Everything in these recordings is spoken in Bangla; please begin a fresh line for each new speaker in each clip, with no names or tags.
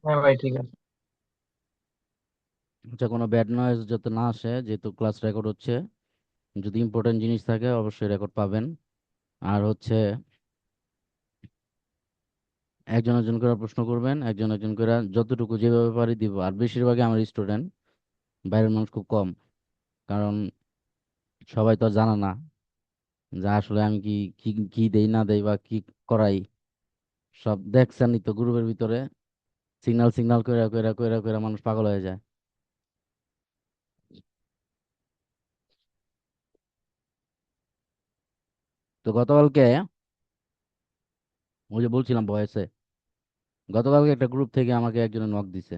হ্যাঁ ভাই, ঠিক আছে।
আচ্ছা, কোনো ব্যাড নয়েজ যাতে না আসে, যেহেতু ক্লাস রেকর্ড হচ্ছে। যদি ইম্পর্টেন্ট জিনিস থাকে অবশ্যই রেকর্ড পাবেন। আর হচ্ছে একজন একজন করে প্রশ্ন করবেন, একজন একজন করে যতটুকু যেভাবে পারি দিব। আর বেশিরভাগই আমার স্টুডেন্ট, বাইরের মানুষ খুব কম। কারণ সবাই তো আর জানে না যে আসলে আমি কি কি কি দেই না দেই বা কি করাই। সব দেখছেনই তো গ্রুপের ভিতরে, সিগন্যাল সিগন্যাল করে করে করে করে মানুষ পাগল হয়ে যায়। তো গতকালকে ওই যে বলছিলাম ভয়েসে, গতকালকে একটা গ্রুপ থেকে আমাকে একজনে নক দিছে।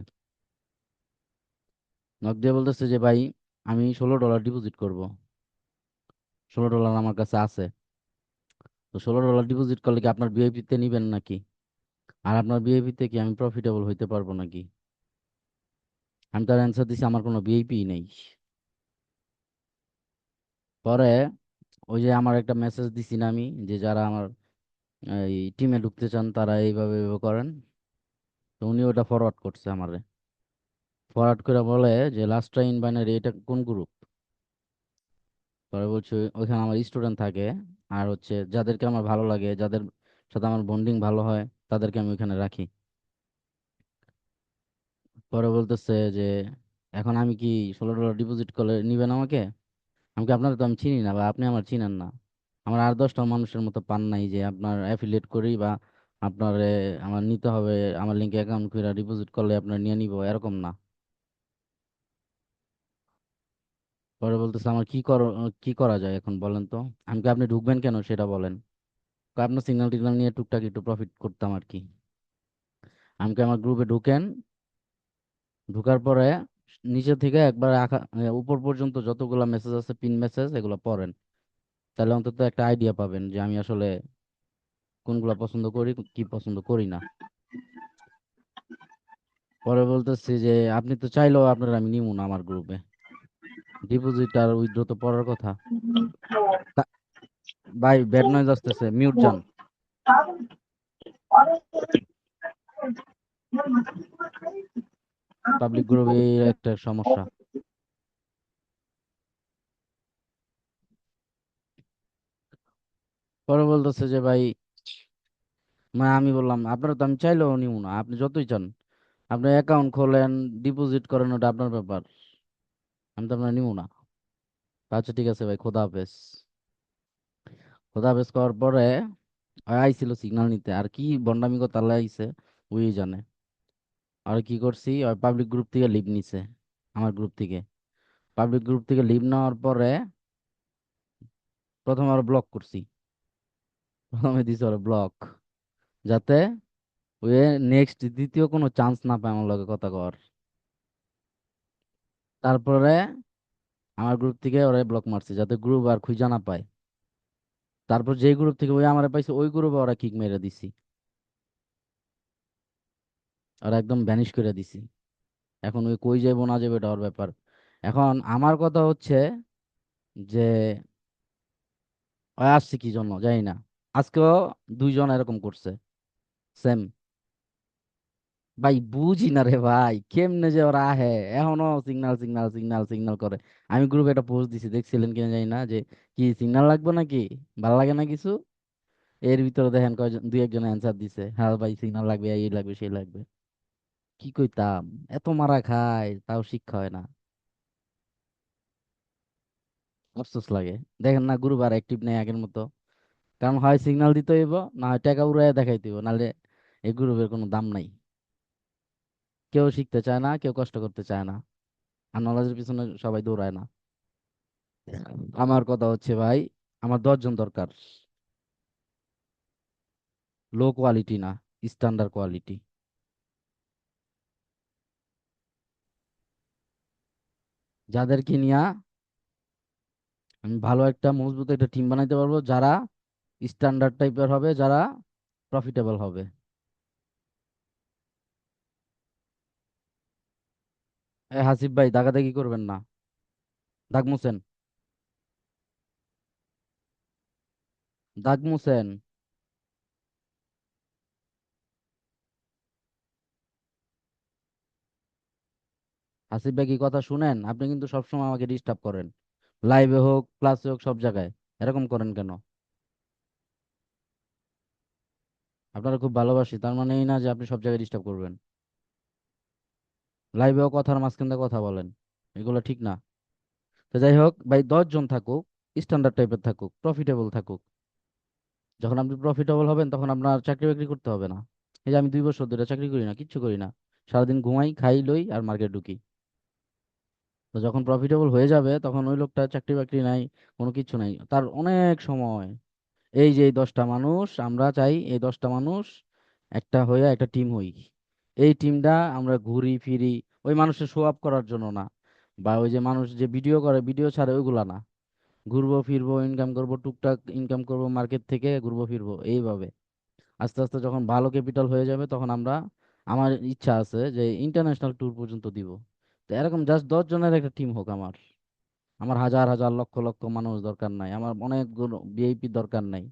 নক দিয়ে বলতেছে যে ভাই, আমি $16 ডিপোজিট করব। $16 আমার কাছে আছে। তো $16 ডিপোজিট করলে কি আপনার বিআইপি তে নিবেন নাকি? আর আপনার বিআইপি তে কি আমি প্রফিটেবল হইতে পারবো নাকি? আমি তার অ্যান্সার দিছি আমার কোনো বিআইপি নেই। পরে ওই যে আমার একটা মেসেজ দিছি না আমি, যে যারা আমার এই টিমে ঢুকতে চান তারা এইভাবে এইভাবে করেন। তো উনি ওটা ফরওয়ার্ড করছে আমারে। ফরওয়ার্ড করে বলে যে লাস্টটা ইন বাইনারি, এটা কোন গ্রুপ? পরে বলছে ওইখানে আমার স্টুডেন্ট থাকে। আর হচ্ছে যাদেরকে আমার ভালো লাগে, যাদের সাথে আমার বন্ডিং ভালো হয়, তাদেরকে আমি ওইখানে রাখি। পরে বলতেছে যে এখন আমি কি $16 ডিপোজিট করলে নিবেন আমাকে? আমি কি, আপনার তো আমি চিনি না বা আপনি আমার চিনেন না। আমার আর 10টা মানুষের মতো পান নাই যে আপনার অ্যাফিলিয়েট করি বা আপনার আমার নিতে হবে, আমার লিঙ্কে অ্যাকাউন্ট করে ডিপোজিট করলে আপনার নিয়ে নিব, এরকম না। পরে বলতেছে আমার কি করা যায় এখন বলেন তো। আমি কি, আপনি ঢুকবেন কেন সেটা বলেন। কয় আপনার সিগন্যাল টিগন্যাল নিয়ে টুকটাক একটু প্রফিট করতাম আর কি। আমি কি, আমার গ্রুপে ঢুকেন, ঢুকার পরে নিচে থেকে একবার উপর পর্যন্ত যতগুলা মেসেজ আছে, পিন মেসেজ, এগুলো পড়েন। তাহলে অন্তত একটা আইডিয়া পাবেন যে আমি আসলে কোনগুলা পছন্দ করি, কি পছন্দ করি না। পরে বলতেছি যে আপনি তো চাইলেও আপনার আমি নিবো না আমার গ্রুপে। ডিপোজিট আর উইথড্র তো পড়ার কথা। তা- ভাই, ব্যাড নয়েজ আসতেছে, মিউট যান। পাবলিক গ্রুপে একটা সমস্যা। পরে বলতেছে যে ভাই, মানে আমি বললাম আপনারা তো আমি চাইলেও নিব না, আপনি যতই চান। আপনি অ্যাকাউন্ট খোলেন, ডিপোজিট করেন, ওটা আপনার ব্যাপার। আমি তো আপনার নিব না। আচ্ছা ঠিক আছে ভাই, খোদা হাফেজ। খোদা হাফেজ করার পরে ওই আইছিল সিগন্যাল নিতে, আর কি বন্ডামি কথা আল্লাহ আইছে, ওই জানে। আর কি করছি, ওই পাবলিক গ্রুপ থেকে লিভ নিছে। আমার গ্রুপ থেকে, পাবলিক গ্রুপ থেকে লিভ নেওয়ার পরে প্রথমে আর ব্লক করছি। প্রথমে দিছে ওরা ব্লক, যাতে ওই নেক্সট দ্বিতীয় কোনো চান্স না পায় আমার লগে কথা কর। তারপরে আমার গ্রুপ থেকে ওরা ব্লক মারছে যাতে গ্রুপ আর খুঁজে না পায়। তারপর যে গ্রুপ থেকে ওই আমারে পাইছে, ওই গ্রুপে ওরা কিক মেরে দিছি। ওরা একদম ভ্যানিশ করে দিছি। এখন ওই কই যাবো না যাবে এটা ওর ব্যাপার। এখন আমার কথা হচ্ছে যে ওই আসছে কি জন্য জানি না। আজকেও দুইজন এরকম করছে, সেম। ভাই বুঝি না রে ভাই, কেমনে যে ওরা আহে। এখনো সিগন্যাল সিগন্যাল সিগন্যাল সিগন্যাল করে। আমি গ্রুপে একটা পোস্ট দিছি, দেখছিলেন কিনা জানি না, যে কি সিগন্যাল লাগবে নাকি, ভাল লাগে না কিছু। এর ভিতরে দেখেন কয়জন, দুই একজন অ্যান্সার দিছে, হ্যাঁ ভাই সিগন্যাল লাগবে, এই লাগবে সেই লাগবে। কি কইতাম, এত মারা খায় তাও শিক্ষা হয় না। আফসোস লাগে। দেখেন না, গ্রুপ আর অ্যাক্টিভ নেই আগের মতো। কারণ হয় সিগন্যাল দিতে হইব, না হয় টাকা উড়াইয়া দেখাইতে হইব, নাহলে এই গ্রুপের কোনো দাম নাই। কেউ শিখতে চায় না, কেউ কষ্ট করতে চায় না। আর নলেজের পিছনে সবাই দৌড়ায় না। আমার কথা হচ্ছে ভাই, আমার 10 জন দরকার। লো কোয়ালিটি না, স্ট্যান্ডার্ড কোয়ালিটি। যাদেরকে নিয়ে আমি ভালো একটা মজবুত একটা টিম বানাইতে পারবো, যারা স্ট্যান্ডার্ড টাইপের হবে, যারা প্রফিটেবল হবে। হাসিফ ভাই, দাগাদাগি করবেন না। দাগ মুছেন, দাগ মুছেন। আসিফ ভাই কি কথা শুনেন? আপনি কিন্তু সবসময় আমাকে ডিস্টার্ব করেন, লাইভে হোক ক্লাসে হোক সব জায়গায়। এরকম করেন কেন? আপনারা খুব ভালোবাসি তার মানে এই না যে আপনি সব জায়গায় ডিস্টার্ব করবেন। লাইভেও কথার মাঝখান দিয়ে কথা বলেন, এগুলো ঠিক না। তো যাই হোক ভাই, 10 জন থাকুক, স্ট্যান্ডার্ড টাইপের থাকুক, প্রফিটেবল থাকুক। যখন আপনি প্রফিটেবল হবেন তখন আপনার চাকরি বাকরি করতে হবে না। এই যে আমি 2 বছর ধরে চাকরি করি না, কিচ্ছু করি না, সারাদিন ঘুমাই খাই লই আর মার্কেট ঢুকি। তো যখন প্রফিটেবল হয়ে যাবে তখন ওই লোকটা চাকরি বাকরি নাই, কোনো কিছু নাই, তার অনেক সময়। এই যে এই 10টা মানুষ, আমরা চাই এই 10টা মানুষ একটা হয়ে একটা টিম হই। এই টিমটা আমরা ঘুরি ফিরি, ওই মানুষের শো আপ করার জন্য না, বা ওই যে মানুষ যে ভিডিও করে ভিডিও ছাড়ে ওইগুলা না। ঘুরবো ফিরবো ইনকাম করব, টুকটাক ইনকাম করব মার্কেট থেকে, ঘুরবো ফিরবো এইভাবে। আস্তে আস্তে যখন ভালো ক্যাপিটাল হয়ে যাবে তখন আমরা, আমার ইচ্ছা আছে যে ইন্টারন্যাশনাল ট্যুর পর্যন্ত দিব। তো এরকম জাস্ট 10 জনের একটা টিম হোক আমার। আমার হাজার হাজার লক্ষ লক্ষ মানুষ দরকার নাই, আমার অনেকগুলো ভিআইপি দরকার নাই।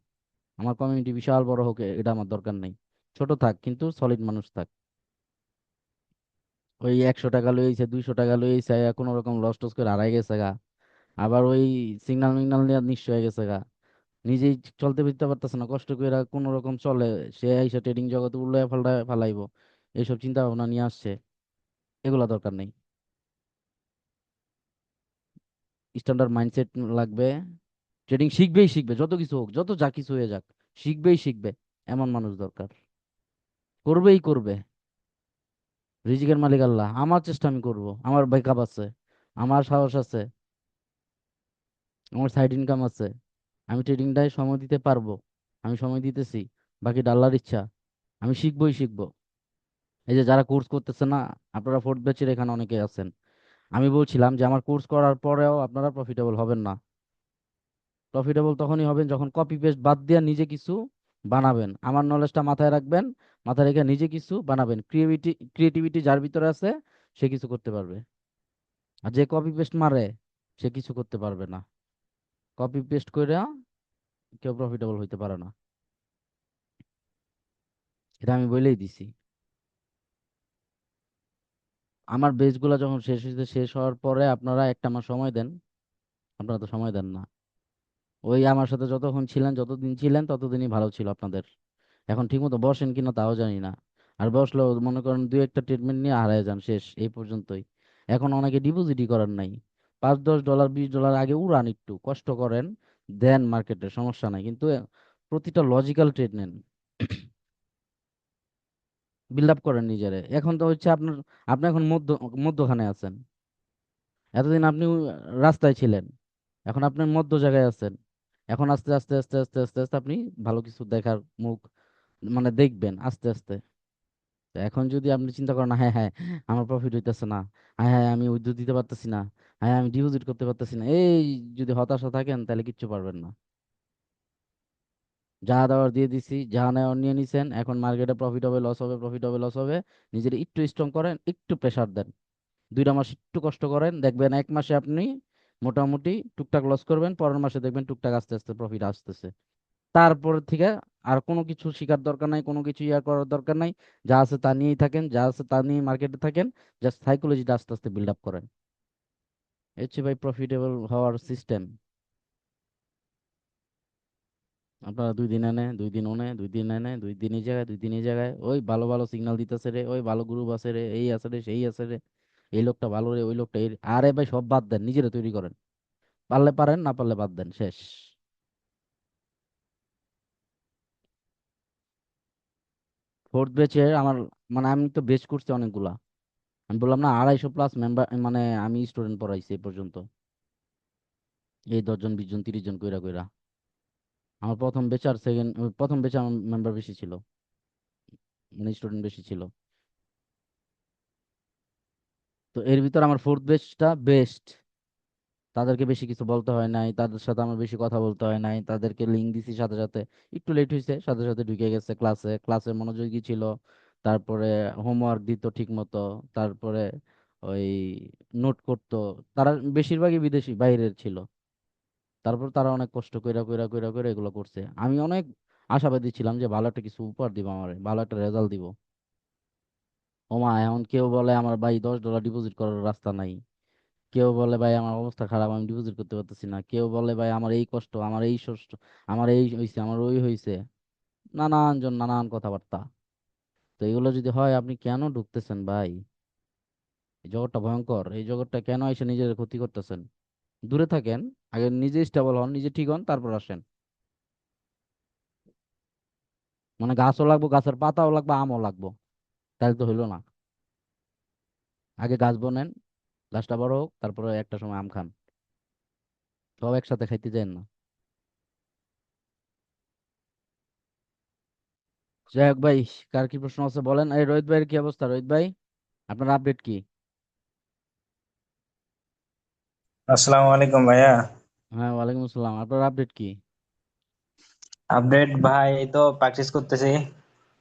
আমার কমিউনিটি বিশাল বড় হোক এটা আমার দরকার নাই। ছোট থাক কিন্তু সলিড মানুষ থাক। ওই 100 টাকা লইছে 200 টাকা লইছে কোনো রকম লস টস করে হারাই গেছে গা। আবার ওই সিগন্যাল মিগনাল নিয়ে নিশ্চয় হয়ে গেছে গা। নিজেই চলতে ফিরতে পারতেছে না, কষ্ট করে কোনো রকম চলে। সে আইসা ট্রেডিং জগতে উল্লায় ফাল্টায় ফালাইবো, এইসব চিন্তা ভাবনা নিয়ে আসছে। এগুলা দরকার নেই। স্ট্যান্ডার্ড মাইন্ডসেট লাগবে। ট্রেডিং শিখবেই শিখবে, যত কিছু হোক, যত যা কিছু হয়ে যাক, শিখবেই শিখবে, এমন মানুষ দরকার। করবেই করবে। রিজিকের মালিক আল্লাহ, আমার চেষ্টা আমি করব, আমার ব্যাকআপ আছে, আমার সাহস আছে, আমার সাইড ইনকাম আছে। আমি ট্রেডিংটায় সময় দিতে পারবো, আমি সময় দিতেছি। বাকিটা আল্লাহর ইচ্ছা। আমি শিখবই শিখবো। এই যে যারা কোর্স করতেছে না, আপনারা ফোর্থ ব্যাচের এখানে অনেকে আছেন। আমি বলছিলাম যে আমার কোর্স করার পরেও আপনারা প্রফিটেবল হবেন না। প্রফিটেবল তখনই হবেন যখন কপি পেস্ট বাদ দিয়ে নিজে কিছু বানাবেন, আমার নলেজটা মাথায় রাখবেন, মাথায় রেখে নিজে কিছু বানাবেন। ক্রিয়েটিভিটি যার ভিতরে আছে সে কিছু করতে পারবে। আর যে কপি পেস্ট মারে সে কিছু করতে পারবে না। কপি পেস্ট করে কেউ প্রফিটেবল হইতে পারে না, এটা আমি বলেই দিছি। আমার বেচগুলো যখন শেষ হয়েছে, শেষ হওয়ার পরে আপনারা একটা মাস সময় দেন। আপনারা তো সময় দেন না। ওই আমার সাথে যতক্ষণ ছিলেন, যতদিন ছিলেন ততদিনই ভালো ছিল আপনাদের। এখন ঠিকমতো বসেন কিনা তাও জানি না। আর বসলেও মনে করেন দুই একটা ট্রিটমেন্ট নিয়ে হারায় যান, শেষ এই পর্যন্তই। এখন অনেকে ডিপোজিটই করার নাই। $5 $10 $20 আগে উড়ান, একটু কষ্ট করেন, দেন মার্কেটে, সমস্যা নাই, কিন্তু প্রতিটা লজিক্যাল ট্রেড নেন। বিল্ড আপ করেন নিজেরে। এখন তো হচ্ছে আপনার, আপনি এখন মধ্যখানে আছেন। এতদিন আপনি রাস্তায় ছিলেন, এখন আপনি মধ্য জায়গায় আছেন। এখন আস্তে আস্তে আস্তে আস্তে আস্তে আস্তে আপনি ভালো কিছু দেখার মুখ মানে দেখবেন আস্তে আস্তে। তো এখন যদি আপনি চিন্তা করেন, হ্যাঁ হ্যাঁ আমার প্রফিট হইতেছে না, হ্যাঁ হ্যাঁ আমি উইথড্র দিতে পারতেছি না, হ্যাঁ আমি ডিপোজিট করতে পারতেছি না, এই যদি হতাশা থাকেন তাহলে কিচ্ছু পারবেন না। যা দেওয়ার দিয়ে দিছি, যা নেওয়ার নিয়ে নিছেন, এখন মার্কেটে প্রফিট হবে লস হবে, প্রফিট হবে লস হবে। নিজের একটু স্ট্রং করেন, একটু প্রেসার দেন। 2টা মাস একটু কষ্ট করেন, দেখবেন 1 মাসে আপনি মোটামুটি টুকটাক লস করবেন, পরের মাসে দেখবেন টুকটাক আস্তে আস্তে প্রফিট আসতেছে। তারপর থেকে আর কোনো কিছু শিখার দরকার নাই, কোনো কিছু ইয়া করার দরকার নাই। যা আছে তা নিয়েই থাকেন, যা আছে তা নিয়ে মার্কেটে থাকেন। জাস্ট সাইকোলজিটা আস্তে আস্তে বিল্ড আপ করেন। এই হচ্ছে ভাই প্রফিটেবল হওয়ার সিস্টেম। আপনারা 2 দিন এনে 2 দিন ওনে, 2 দিন এনে 2 দিন এই জায়গায়, 2 দিন এই জায়গায়, ওই ভালো ভালো সিগন্যাল দিতেছে রে, ওই ভালো গ্রুপ আছে রে, এই আছে রে সেই আছে রে, এই লোকটা ভালো রে ওই লোকটা এই, আরে ভাই সব বাদ দেন, নিজেরা তৈরি করেন। পারলে পারেন, না পারলে বাদ দেন, শেষ। ফোর্থ ব্যাচের আমার, মানে আমি তো বেচ করছি অনেকগুলা। আমি বললাম না 250+ মেম্বার, মানে আমি স্টুডেন্ট পড়াইছি এই পর্যন্ত। এই 10 জন 20 জন 30 জন কইরা কইরা। আমার প্রথম ব্যাচ আর সেকেন্ড, প্রথম ব্যাচে আমার মেম্বার বেশি ছিল, মানে স্টুডেন্ট বেশি ছিল। তো এর ভিতর আমার ফোর্থ ব্যাচটা বেস্ট। তাদেরকে বেশি কিছু বলতে হয় নাই, তাদের সাথে আমার বেশি কথা বলতে হয় নাই, তাদেরকে লিঙ্ক দিছি সাথে সাথে। একটু লেট হয়েছে, সাথে সাথে ঢুকে গেছে ক্লাসে, ক্লাসে মনোযোগী ছিল। তারপরে হোমওয়ার্ক দিত ঠিক মতো। তারপরে ওই নোট করতো। তারা বেশিরভাগই বিদেশি বাইরের ছিল। তারপর তারা অনেক কষ্ট কইরা কইরা কইরা কইরা এগুলো করছে। আমি অনেক আশাবাদী ছিলাম যে ভালো একটা কিছু উপহার দিব, আমার ভালো একটা রেজাল্ট দিব। ওমা, এখন কেউ বলে আমার ভাই $10 ডিপোজিট করার রাস্তা নাই, কেউ বলে ভাই আমার অবস্থা খারাপ আমি ডিপোজিট করতে পারতেছি না, কেউ বলে ভাই আমার এই কষ্ট, আমার এই কষ্ট, আমার এই হইছে, আমার ওই হইছে, নানান জন নানান কথাবার্তা। তো এগুলো যদি হয় আপনি কেন ঢুকতেছেন ভাই? এই জগৎটা ভয়ঙ্কর, এই জগৎটা কেন এসে নিজের ক্ষতি করতেছেন? দূরে থাকেন, আগে নিজে স্টেবল হন, নিজে ঠিক হন, তারপর আসেন। মানে গাছও লাগবো, গাছের পাতাও লাগবে, আমও লাগবো, তাহলে তো হইলো না। আগে গাছ বনেন, গাছটা বড় হোক, তারপরে একটা সময় আম খান। সব একসাথে খাইতে যান না। যাই হোক ভাই, কার কি প্রশ্ন আছে বলেন। এই রোহিত ভাইয়ের কি অবস্থা? রোহিত ভাই, আপনার আপডেট কি?
আসসালামু আলাইকুম ভাইয়া।
হ্যাঁ, ওয়ালাইকুম আসসালাম, আপনার আপডেট কি?
আপডেট ভাই, এই তো প্র্যাকটিস করতেছি।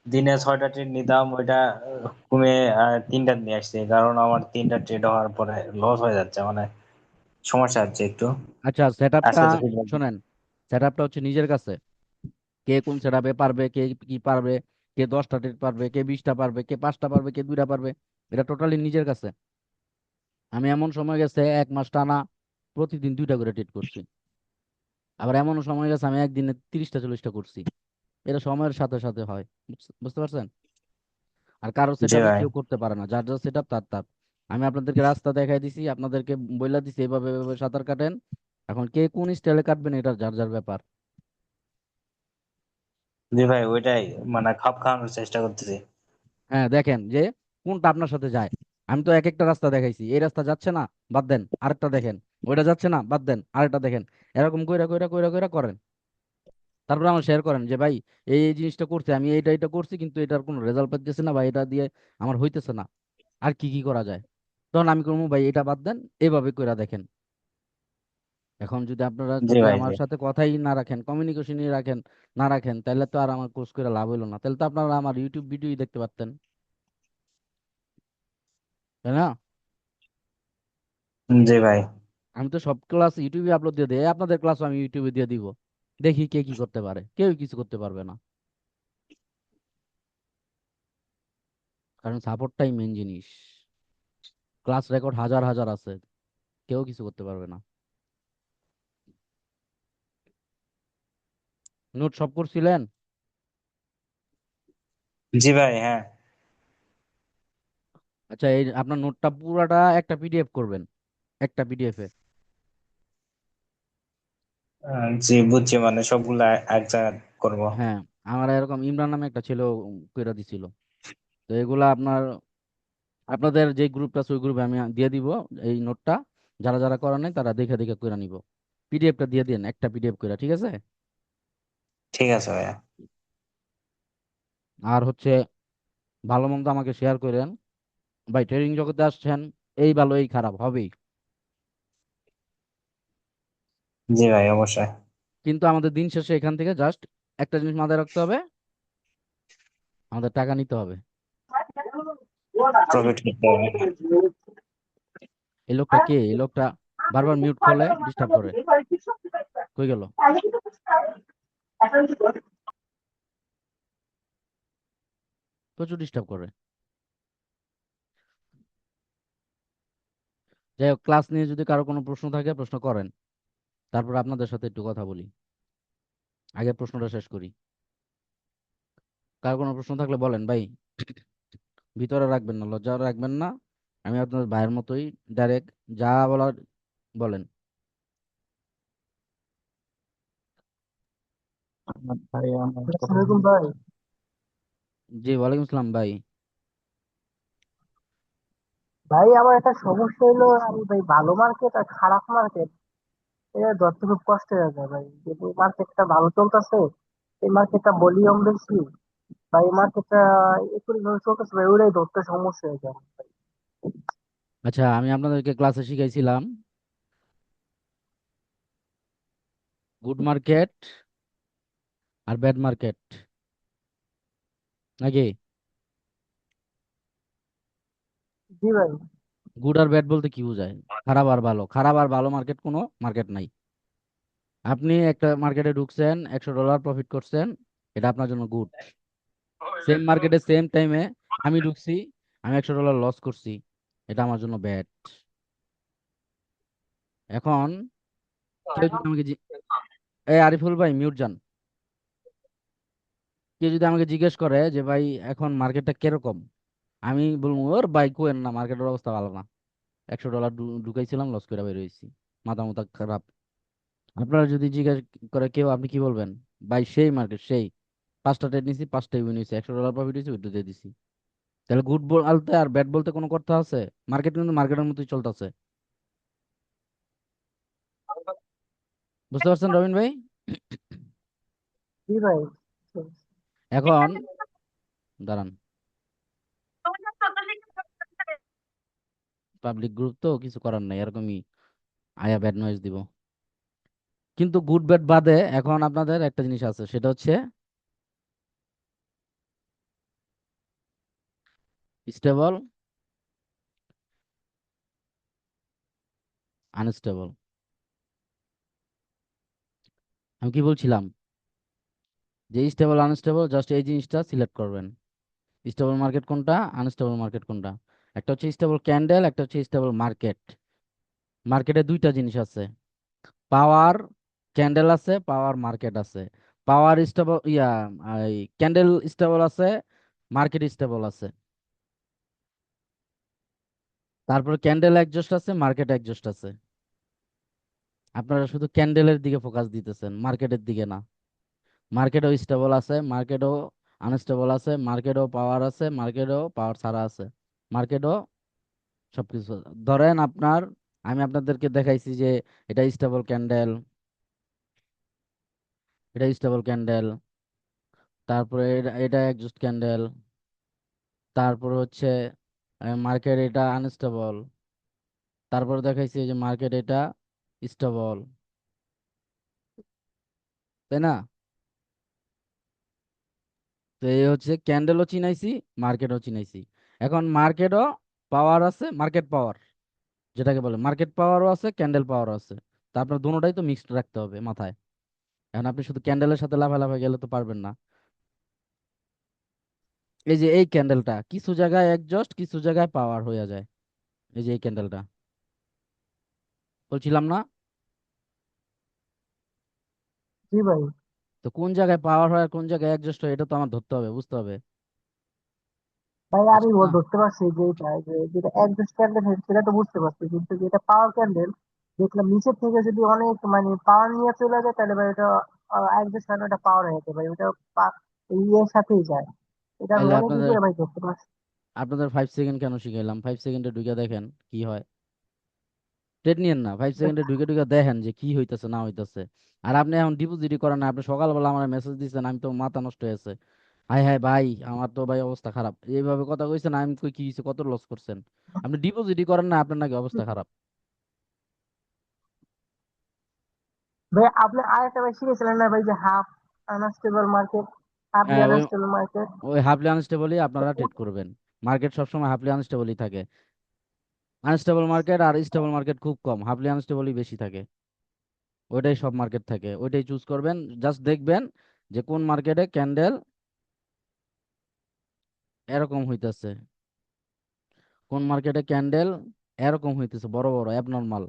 দিনে 6টা ট্রেড নিতাম, ওইটা কমে 3টা নিয়ে আসছি, কারণ আমার 3টা ট্রেড হওয়ার পরে লস হয়ে যাচ্ছে, মানে সমস্যা হচ্ছে একটু।
আচ্ছা, সেট আপটা
আজকে তো feedback
শোনেন। সেট আপটা হচ্ছে নিজের কাছে, কে কোন সেট আপে পারবে, কে কি পারবে, কে 10টা টেট পারবে, কে 20টা পারবে, কে 5টা পারবে, কে 2টা পারবে, এটা টোটালি নিজের কাছে। আমি এমন সময় গেছে 1 মাস টানা প্রতিদিন 2টা করে টেট করছি। আবার এমন সময় গেছে আমি একদিনে 30টা 40টা করছি। এটা সময়ের সাথে সাথে হয়, বুঝতে পারছেন? আর কারো সেট
জি
আপে
ভাই।
কেউ করতে পারে না, যার যার সেট আপ তার তার। আমি আপনাদেরকে রাস্তা দেখাই দিছি, আপনাদেরকে বইলা দিছি এভাবে এভাবে সাঁতার কাটেন। এখন কে কোন স্টাইলে কাটবেন এটা যার যার ব্যাপার।
জি ভাই, ওইটাই মানে খাপ খাওয়ানোর চেষ্টা করতেছি।
হ্যাঁ, দেখেন যে কোনটা আপনার সাথে যায়। আমি তো এক একটা রাস্তা দেখাইছি, এই রাস্তা যাচ্ছে না, বাদ দেন, আরেকটা দেখেন। ওইটা যাচ্ছে না, বাদ দেন, আরেকটা দেখেন। এরকম কইরা কইরা কইরা কইরা করেন। তারপর আমার শেয়ার করেন যে ভাই এই এই জিনিসটা করছে, আমি এইটা এটা করছি, কিন্তু এটার কোনো রেজাল্ট পাইতেছে না, বা এটা দিয়ে আমার হইতেছে না, আর কি কি করা যায়। তখন আমি করবো ভাই এটা বাদ দেন, এভাবে কইরা দেখেন। এখন যদি আপনারা
জি
যদি
ভাই।
আমার
জি।
সাথে কথাই না রাখেন, কমিউনিকেশনই রাখেন, না রাখেন, তাহলে তো আর আমার কোর্স করে লাভ হইলো না, তাহলে তো আপনারা আমার ইউটিউব ভিডিওই দেখতে পারতেন, তাই না?
জি ভাই।
আমি তো সব ক্লাস ইউটিউবে আপলোড দিয়ে দিই, আপনাদের ক্লাসও আমি ইউটিউবে দিয়ে দিব। দেখি কে কি করতে পারে, কেউ কিছু করতে পারবে না, কারণ সাপোর্টটাই মেন জিনিস। ক্লাস রেকর্ড হাজার হাজার আছে, কেউ কিছু করতে পারবে না। নোট সব করছিলেন?
জি ভাই, হ্যাঁ।
আচ্ছা, এই আপনার নোটটা পুরাটা একটা পিডিএফ করবেন, একটা পিডিএফ এ।
জি বুঝছি, মানে সবগুলা এক জায়গায় করবো।
হ্যাঁ, আমার এরকম ইমরান নামে একটা ছেলে কইরা দিছিল। তো এগুলা আপনার, আপনাদের যে গ্রুপটা আছে ওই গ্রুপে আমি দিয়ে দিব এই নোটটা। যারা যারা করা নাই তারা দেখে দেখে কইরা নিব। পিডিএফটা দিয়ে দিন, একটা পিডিএফ কইরা, ঠিক আছে?
ঠিক আছে ভাইয়া।
আর হচ্ছে ভালো মন্দ আমাকে শেয়ার করেন। ভাই ট্রেডিং জগতে আসছেন, এই ভালো এই খারাপ হবেই,
জি ভাই, অবশ্যই।
কিন্তু আমাদের দিন শেষে এখান থেকে জাস্ট একটা জিনিস মাথায় রাখতে হবে, আমাদের টাকা নিতে হবে।
প্রফিট করতে হবে।
এই লোকটা কে? এই লোকটা বারবার মিউট খোলে, ডিস্টার্ব করে। কই গেল? প্রচুর ডিস্টার্ব করে। যাই হোক, ক্লাস নিয়ে যদি কারো কোনো প্রশ্ন থাকে প্রশ্ন করেন, তারপর আপনাদের সাথে একটু কথা বলি। আগে প্রশ্নটা শেষ করি। কারো কোনো প্রশ্ন থাকলে বলেন ভাই, ভিতরে রাখবেন না, লজ্জা রাখবেন না। আমি আপনার ভাইয়ের মতোই, ডাইরেক্ট যা বলার বলেন।
ভাই আমার কথা-
আসসালামাইকুম ভাই।
জি, ওয়ালাইকুম আসসালাম ভাই।
ভাই আমার একটা সমস্যা হলো, আমি ভাই ভালো মার্কেট আর খারাপ মার্কেট এটা ধরতে খুব কষ্ট হয়ে যায় ভাই। যদি মার্কেটটা ভালো চলতেছে, এই মার্কেটটা ভলিউম বেশি, বা এই মার্কেটটা একটু ভাবে চলতেছে ভাই, ওইটাই ধরতে সমস্যা হয়ে যায় ভাই।
আচ্ছা, আমি আপনাদেরকে ক্লাসে শিখাইছিলাম গুড মার্কেট আর ব্যাড মার্কেট, নাকি?
জি ভাই।
গুড আর ব্যাড বলতে কি বোঝায়? খারাপ আর ভালো, খারাপ আর ভালো মার্কেট কোনো মার্কেট নাই। আপনি একটা মার্কেটে ঢুকছেন, $100 প্রফিট করছেন, এটা আপনার জন্য গুড। সেম মার্কেটে সেম টাইমে আমি ঢুকছি, আমি $100 লস করছি, এটা আমার জন্য ব্যাড। এখন কেউ যদি আমাকে এই আরিফুল ভাই মিউট যান। কেউ যদি আমাকে জিজ্ঞেস করে যে ভাই এখন মার্কেটটা কিরকম, আমি বলবো ওর ভাই কোয়েন না, মার্কেটের অবস্থা ভালো না। $100 ঢুকাইছিলাম, লস করে বের হয়েছি, মাথা মাথা খারাপ। আপনারা যদি জিজ্ঞেস করে কেউ, আপনি কি বলবেন? ভাই সেই মার্কেট সেই, 5টা ট্রেড নিছি, 5টাই উইন হয়েছে, $100 প্রফিট হয়েছে, ওইটা দিয়ে দিছি। তাহলে গুড বলতে আর ব্যাড বলতে কোনো কথা আছে? মার্কেট কিন্তু মার্কেটের মতোই চলতেছে। বুঝতে পারছেন রবিন ভাই?
জি ভাই।
এখন দাঁড়ান, পাবলিক গ্রুপ তো কিছু করার নাই, এরকমই আয়া ব্যাড নয়েজ দিব। কিন্তু গুড ব্যাড বাদে এখন আপনাদের একটা জিনিস আছে, সেটা হচ্ছে স্টেবল, আনস্টেবল। আমি কি বলছিলাম? যে স্টেবল আনস্টেবল, জাস্ট এই জিনিসটা সিলেক্ট করবেন। স্টেবল মার্কেট কোনটা, আনস্টেবল মার্কেট কোনটা। একটা হচ্ছে স্টেবল ক্যান্ডেল, একটা হচ্ছে স্টেবল মার্কেট। মার্কেটে দুইটা জিনিস আছে, পাওয়ার ক্যান্ডেল আছে, পাওয়ার মার্কেট আছে। পাওয়ার স্টেবল ক্যান্ডেল স্টেবল আছে, মার্কেট স্টেবল আছে। তারপর ক্যান্ডেল একজস্ট আছে, মার্কেট একজস্ট আছে। আপনারা শুধু ক্যান্ডেলের দিকে ফোকাস দিতেছেন, মার্কেটের দিকে না। মার্কেটও স্টেবল আছে, মার্কেটও আনস্টেবল আছে, মার্কেটও পাওয়ার আছে, মার্কেটও পাওয়ার ছাড়া আছে, মার্কেটও সবকিছু। ধরেন আপনার, আমি আপনাদেরকে দেখাইছি যে এটা স্টেবল ক্যান্ডেল, এটা স্টেবল ক্যান্ডেল, তারপরে এটা একজস্ট ক্যান্ডেল, তারপর হচ্ছে মার্কেট এটা আনস্টেবল, তারপর দেখাইছি যে মার্কেট এটা স্টেবল, তাই না? তো এই হচ্ছে ক্যান্ডেলও চিনাইছি, মার্কেটও চিনাইছি। এখন মার্কেটও পাওয়ার আছে, মার্কেট পাওয়ার যেটাকে বলে, মার্কেট পাওয়ারও আছে, ক্যান্ডেল পাওয়ারও আছে। তা আপনার দুটোটাই তো মিক্সড রাখতে হবে মাথায়। এখন আপনি শুধু ক্যান্ডেলের সাথে লাফালাফা গেলে তো পারবেন না। এই যে এই ক্যান্ডেলটা কিছু জায়গায় একজস্ট, কিছু জায়গায় পাওয়ার হয়ে যায়। এই যে এই ক্যান্ডেলটা বলছিলাম না?
জি ভাই।
তো কোন জায়গায় পাওয়ার হয় আর কোন জায়গায় অ্যাডজাস্ট হয়, এটা তো আমার ধরতে হবে, বুঝতে হবে।
ভাই আমি
বুঝছেন
ও
না?
ধরতে পারছি যে এটা, যে যেটা একজস্ট ক্যান্ডেল সেটা তো বুঝতে পারছি, কিন্তু যেটা পাওয়ার ক্যান্ডেল দেখলাম নিচের থেকে যদি অনেক মানে পাওয়ার নিয়ে চলে যায়, তাহলে ভাই এটা একজস্ট ক্যান্ডেল, এটা পাওয়ার হয়ে যায় ভাই, ওটা ইয়ের সাথেই যায়। এটা আমি
তাহলে
অনেক
আপনাদের
কিছু ভাই ধরতে পারছি।
আপনাদের 5 সেকেন্ড কেন শিখাইলাম? 5 সেকেন্ডে ঢুকে দেখেন কি হয়। ট্রেড নিয়েন না, 5 সেকেন্ডে ঢুকে ঢুকে দেখেন যে কি হইতেছে না হইতেছে। আর আপনি এখন ডিপোজিটই করেন না, আপনি সকালবেলা আমার মেসেজ দিচ্ছেন, আমি তো মাথা নষ্ট হয়েছে। হাই হাই ভাই, আমার তো ভাই অবস্থা খারাপ, এইভাবে কথা কইছেন, আমি কই কি হয়েছে, কত লস করছেন? আপনি ডিপোজিটই করেন না, আপনার নাকি অবস্থা খারাপ?
ভাই আপনি আরেকটা ভাই শিখেছিলেন না ভাই, যে হাফ আনস্টেবল মার্কেট, হাফলি
হ্যাঁ, ওই
আনস্টেবল মার্কেট।
ওই হাফলি আনস্টেবলই আপনারা ট্রেড করবেন। মার্কেট সবসময় হাফলি আনস্টেবলই থাকে। আনস্টেবল মার্কেট আর স্টেবল মার্কেট খুব কম, হাফলি আনস্টেবলই বেশি থাকে। ওইটাই সব মার্কেট থাকে, ওইটাই চুজ করবেন। জাস্ট দেখবেন যে কোন মার্কেটে ক্যান্ডেল এরকম হইতেছে, কোন মার্কেটে ক্যান্ডেল এরকম হইতেছে, বড় বড় অ্যাবনর্মাল,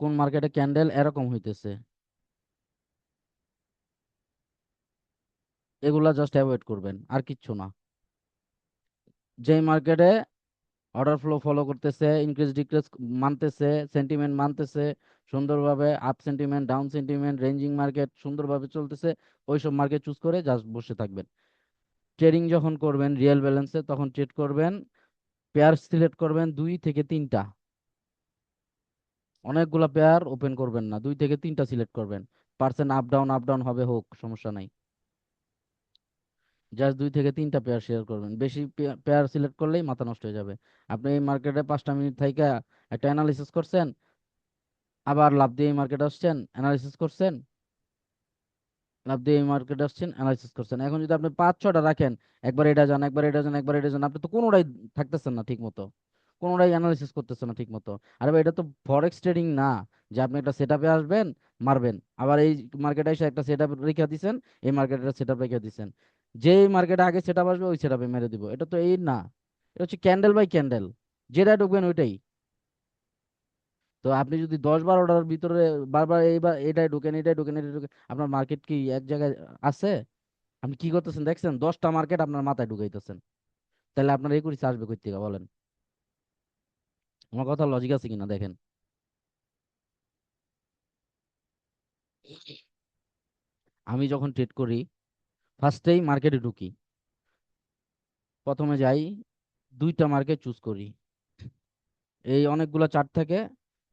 কোন মার্কেটে ক্যান্ডেল এরকম হইতেছে। এগুলা জাস্ট অ্যাভয়েড করবেন, আর কিচ্ছু না। যেই মার্কেটে অর্ডার ফ্লো ফলো করতেছে, ইনক্রিজ ডিক্রিজ মানতেছে, সেন্টিমেন্ট মানতেছে সুন্দরভাবে, up sentiment down sentiment ranging market সুন্দরভাবে চলতেছে, ওইসব মার্কেট চুজ করে জাস্ট বসে থাকবেন। ট্রেডিং যখন করবেন রিয়েল ব্যালেন্সে, তখন ট্রেড করবেন, পেয়ার সিলেক্ট করবেন 2 থেকে 3টা। অনেকগুলা পেয়ার ওপেন করবেন না, 2 থেকে 3টা সিলেক্ট করবেন। পার্সেন্ট আপ ডাউন হবে, হোক সমস্যা নাই। জাস্ট 2 থেকে 3টা পেয়ার শেয়ার করবেন, বেশি পেয়ার সিলেক্ট করলেই মাথা নষ্ট হয়ে যাবে। আপনি এই মার্কেটে 5টা মিনিট থাইকা একটা অ্যানালিসিস করছেন, আবার লাভ দিয়ে এই মার্কেট আসছেন, অ্যানালিসিস করছেন, লাভ দিয়ে এই মার্কেট আসছেন, অ্যানালিসিস করছেন। এখন যদি আপনি 5-6টা রাখেন, একবার এটা যান, একবার এটা যান, একবার এটা যান, আপনি তো কোনোটাই থাকতেছেন না ঠিক মতো, কোনোটাই অ্যানালিসিস করতেছেন না ঠিক মতো। আর ভাই এটা তো ফরেক্স ট্রেডিং না, যে আপনি একটা সেট আপে আসবেন, মারবেন, আবার এই মার্কেটে এসে একটা সেট আপ রেখে দিচ্ছেন, এই মার্কেটে সেট আপ রেখে দিচ্ছেন, যেই মার্কেটে আগে সেট আপ আসবে ওই সেট আপে মেরে দিব, এটা তো এই না। এটা হচ্ছে ক্যান্ডেল বাই ক্যান্ডেল, যেটা ঢুকবেন ওইটাই। তো আপনি যদি 10-12টার ভিতরে বারবার এইবার এটাই ঢুকেন, এটাই ঢুকেন, এটাই ঢুকেন, আপনার মার্কেট কি এক জায়গায় আছে? আপনি কি করতেছেন দেখছেন? 10টা মার্কেট আপনার মাথায় ঢুকাইতেছেন, তাহলে আপনার একুরিসি আসবে কই থেকে বলেন? আমার কথা লজিক আছে কিনা দেখেন। আমি যখন ট্রেড করি, ফার্স্টেই মার্কেটে ঢুকি, প্রথমে যাই, 2টা মার্কেট চুজ করি। এই অনেকগুলা চার্ট থাকে,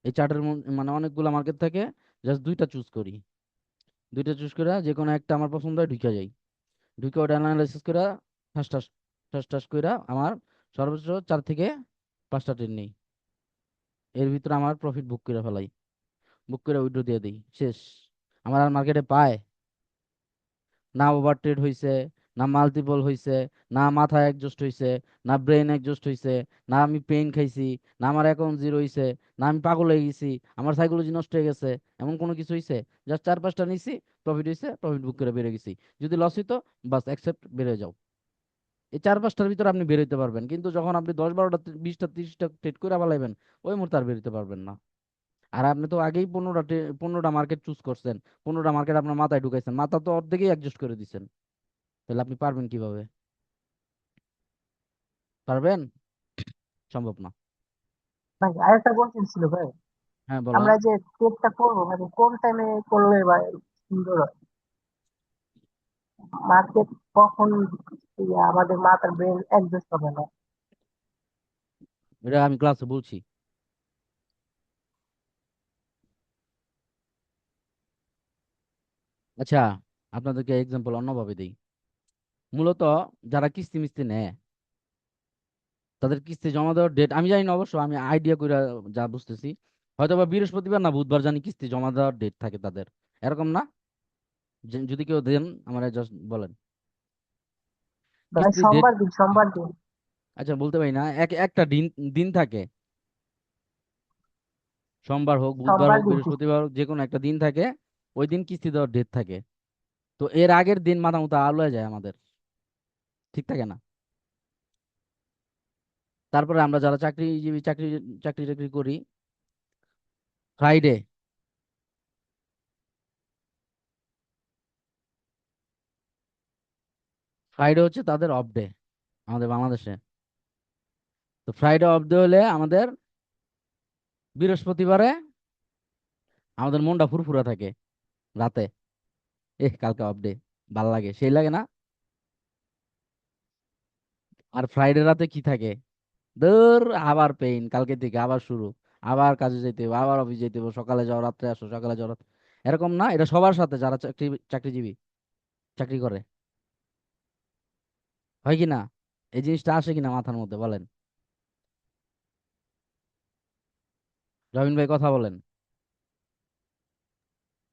এই চার্টের মানে অনেকগুলা মার্কেট থাকে, জাস্ট 2টা চুজ করি। 2টা চুজ করে যে কোনো একটা আমার পছন্দ হয় ঢুকে যাই, ঢুকে ওটা অ্যানালাইসিস করে ঠাস ঠাস ঠাস ঠাস করে আমার সর্বোচ্চ 4 থেকে 5টা ট্রেড নেই। এর ভিতরে আমার প্রফিট বুক করে ফেলাই, বুক করে উইথড্র দিয়ে দিই, শেষ। আমার আর মার্কেটে পায় না ওভার ট্রেড হয়েছে, না মাল্টিপল হয়েছে, না মাথা অ্যাডজাস্ট হয়েছে, না ব্রেন অ্যাডজাস্ট হয়েছে, না আমি পেইন খাইছি, না আমার অ্যাকাউন্ট জিরো হয়েছে, না আমি পাগল হয়ে গেছি, আমার সাইকোলজি নষ্ট হয়ে গেছে, এমন কোনো কিছু হয়েছে? জাস্ট 4-5টা নিছি, প্রফিট হয়েছে, প্রফিট বুক করে বেড়ে গেছি। যদি লস হইতো, বাস অ্যাকসেপ্ট, বেড়ে যাও। এই 4-5টার ভিতরে আপনি বেরোতে পারবেন, কিন্তু যখন আপনি 10-12টা 20টা 30টা ট্রেড করে ফেলাইবেন, ওই মুহূর্তে আর বেরোতে পারবেন না। আর আপনি তো আগেই 15টা মার্কেট চুজ করছেন, 15টা মার্কেট আপনার মাথায় ঢুকাইছেন, মাথা তো অর্ধেকই অ্যাডজাস্ট করে দিচ্ছেন, তাহলে আপনি পারবেন কিভাবে? পারবেন? সম্ভব না।
ভাই আরেকটা কোশ্চেন ছিল ভাই,
হ্যাঁ বলেন।
আমরা যে ট্রেডটা করবো মানে কোন টাইমে করলে ভাই সুন্দর হয়? মার্কেট কখন আমাদের মাথার ব্রেন অ্যাডজাস্ট হবে না?
এটা আমি ক্লাসে বলছি। আচ্ছা, আপনাদেরকে এক্সাম্পল অন্যভাবে দিই। মূলত যারা কিস্তি মিস্তি নেয়, তাদের কিস্তি জমা দেওয়ার ডেট আমি জানি না অবশ্য, আমি আইডিয়া করে যা বুঝতেছি, হয়তো বা বৃহস্পতিবার না বুধবার জানি কিস্তি জমা দেওয়ার ডেট থাকে তাদের, এরকম না? যদি কেউ দেন আমার জাস্ট বলেন
ভাই
কিস্তির ডেট।
সোমবার দিন, সোমবার দিন।
আচ্ছা বলতে পারি না, একটা দিন দিন থাকে, সোমবার হোক, বুধবার
সোমবার
হোক,
দিন কিস্তি।
বৃহস্পতিবার হোক, যে কোনো একটা দিন থাকে, ওই দিন কিস্তি দেওয়ার ডেট থাকে। তো এর আগের দিন মাথা মতো আলো যায় আমাদের, ঠিক থাকে না? তারপরে আমরা যারা চাকরিজীবী, চাকরি চাকরি চাকরি করি, ফ্রাইডে, ফ্রাইডে হচ্ছে তাদের অফ ডে আমাদের বাংলাদেশে। তো ফ্রাইডে অফ ডে হলে আমাদের বৃহস্পতিবারে আমাদের মনটা ফুরফুরা থাকে রাতে, কালকে অফ ডে, ভাল লাগে, সেই লাগে না? আর ফ্রাইডে রাতে কি থাকে? ধর, আবার পেইন, কালকে থেকে আবার শুরু, আবার কাজে যেতে হবে, আবার অফিস যেতে হবে, সকালে যাও রাত্রে আসো, সকালে যাও এরকম না? এটা সবার সাথে যারা চাকরিজীবী, চাকরি করে, হয় কি না? এই জিনিসটা আসে কিনা মাথার মধ্যে বলেন? রবিন ভাই কথা বলেন।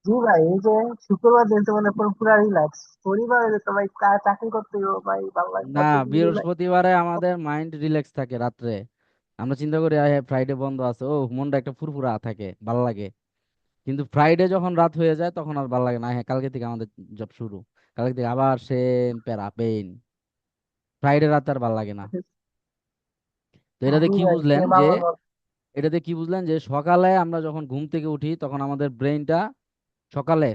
জি ভাই, এই যে শুক্রবার দিন তো মানে পুরো পুরা রিল্যাক্স, পরিবার তো ভাই চাকরি করতে হবে ভাই, ভালো লাগে
না,
কতদিন রিল্যাক্স।
বৃহস্পতিবারে আমাদের মাইন্ড রিল্যাক্স থাকে রাত্রে, আমরা চিন্তা করি ফ্রাইডে বন্ধ আছে, ও মনটা একটা ফুরফুরা থাকে, ভালো লাগে। কিন্তু ফ্রাইডে যখন রাত হয়ে যায় তখন আর ভালো লাগে না, হ্যাঁ কালকে থেকে আমাদের জব শুরু, কালকে থেকে আবার সেম প্যারা পেইন, ফ্রাইডে রাত আর ভালো লাগে না। তো এটাতে
জি
কি
ভাই,
বুঝলেন
সেম
যে,
আমার মত।
সকালে আমরা যখন ঘুম থেকে উঠি তখন আমাদের ব্রেইনটা, সকালে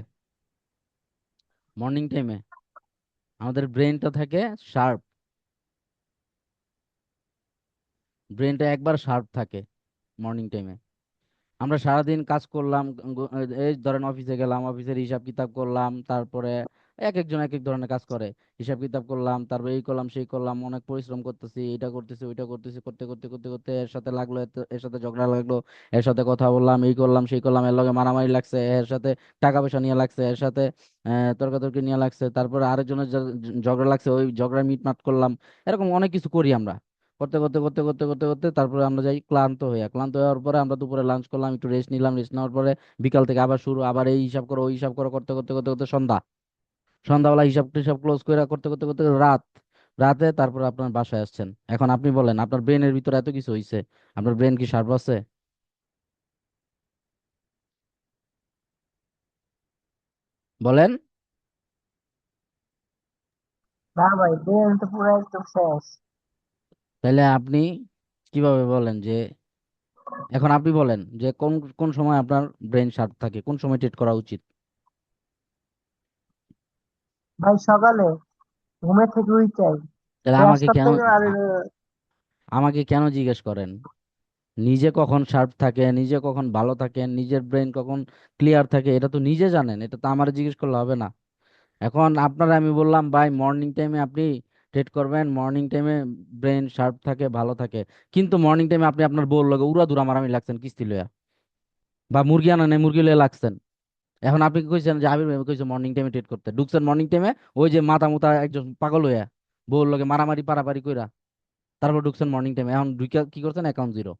মর্নিং টাইমে আমাদের ব্রেইনটা থাকে শার্প, ব্রেইনটা একবার শার্প থাকে মর্নিং টাইমে। আমরা সারাদিন কাজ করলাম, এই ধরেন অফিসে গেলাম, অফিসের হিসাব কিতাব করলাম, তারপরে এক একজন এক এক ধরনের কাজ করে, হিসাব কিতাব করলাম, তারপরে এই করলাম সেই করলাম, অনেক পরিশ্রম করতেছি, এটা করতেছি ওইটা করতেছি, করতে করতে করতে করতে এর সাথে লাগলো, এর সাথে ঝগড়া লাগলো, এর সাথে কথা বললাম, এই করলাম সেই করলাম, এর লগে মারামারি লাগছে, এর সাথে টাকা পয়সা নিয়ে লাগছে, এর সাথে তর্কাতর্কি নিয়ে লাগছে, তারপরে আরেকজনের ঝগড়া লাগছে, ওই ঝগড়া মিটমাট করলাম, এরকম অনেক কিছু করি আমরা। করতে করতে করতে করতে করতে করতে তারপরে আমরা যাই ক্লান্ত হয়ে, ক্লান্ত হওয়ার পরে আমরা দুপুরে লাঞ্চ করলাম, একটু রেস্ট নিলাম, রেস্ট নেওয়ার পরে বিকাল থেকে আবার শুরু, আবার এই হিসাব করো ওই হিসাব করো, করতে করতে করতে করতে সন্ধ্যাবেলা হিসাব টিসাব ক্লোজ করে করতে করতে করতে রাত, রাতে তারপরে আপনার বাসায় আসছেন। এখন আপনি বলেন, আপনার ব্রেনের ভিতরে এত কিছু হইছে, আপনার ব্রেন কি শার্প আছে? বলেন।
না ভাই, ব্রেন তো পুরো একদম শেষ।
তাহলে আপনি কিভাবে বলেন যে, এখন আপনি বলেন যে কোন কোন সময় আপনার ব্রেন শার্প থাকে, কোন সময় ট্রেড করা উচিত?
ভাই সকালে ঘুমে থেকে উঠাই
তাহলে আমাকে
ফ্রেশটা
কেন
থেকে আর
আমাকে কেন জিজ্ঞেস করেন নিজে কখন শার্প থাকে, নিজে কখন ভালো থাকেন, নিজের ব্রেন কখন ক্লিয়ার থাকে? এটা তো নিজে জানেন, এটা তো আমার জিজ্ঞেস করলে হবে না। এখন আপনারা আমি বললাম ভাই মর্নিং টাইমে আপনি ট্রেড করবেন, মর্নিং টাইমে ব্রেন শার্প থাকে, ভালো থাকে, কিন্তু মর্নিং টাইমে আপনি আপনার বউর লগে উড়াধুরা মারামারি লাগছেন কিস্তি লইয়া, বা মুরগি আনা নেই মুরগি লইয়া লাগছেন। এখন আপনি কি কইছেন যে আবির ভাই কইছে মর্নিং টাইমে ট্রেড করতে, ঢুকছেন মর্নিং টাইমে, ওই যে মাথা মুতা একজন পাগল হইয়া বউর লগে মারামারি পারাপারি কইরা তারপর ঢুকছেন মর্নিং টাইমে, এখন ঢুকে কি করছেন? Account zero.